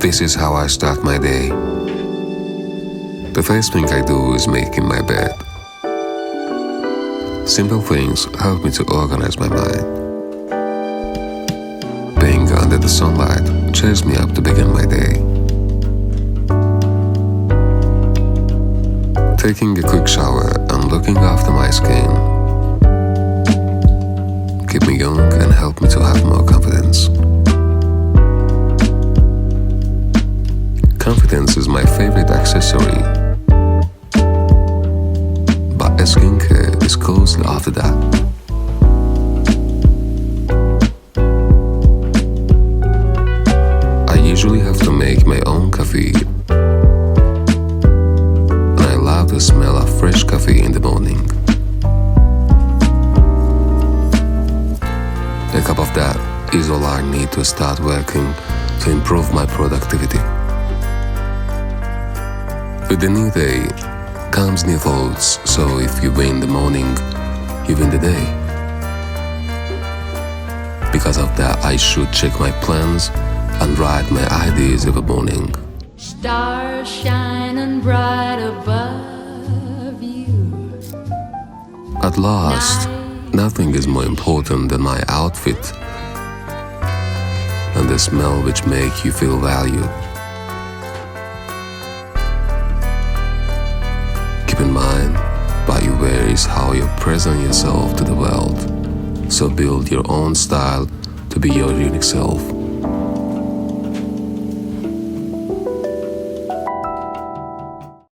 This is how I start my day. The first thing I do is making my bed. Simple things help me to organize my mind. Being under the sunlight cheers me up to begin my day. Taking a quick shower and looking after my skin keep me young and help me to have more confidence. Confidence is my favorite accessory, but a skincare is closely after that. I usually have to make my own coffee, and I love the smell of fresh coffee in the morning. A cup of that is all I need to start working to improve my productivity. With the new day comes new thoughts, so if you win the morning, you win the day. Because of that, I should check my plans and write my ideas every morning. Stars shining bright above you. At last, nothing is more important than my outfit and the smell which make you feel valued. Keep in mind, what you wear is how you present yourself to the world. So build your own style to be your unique self.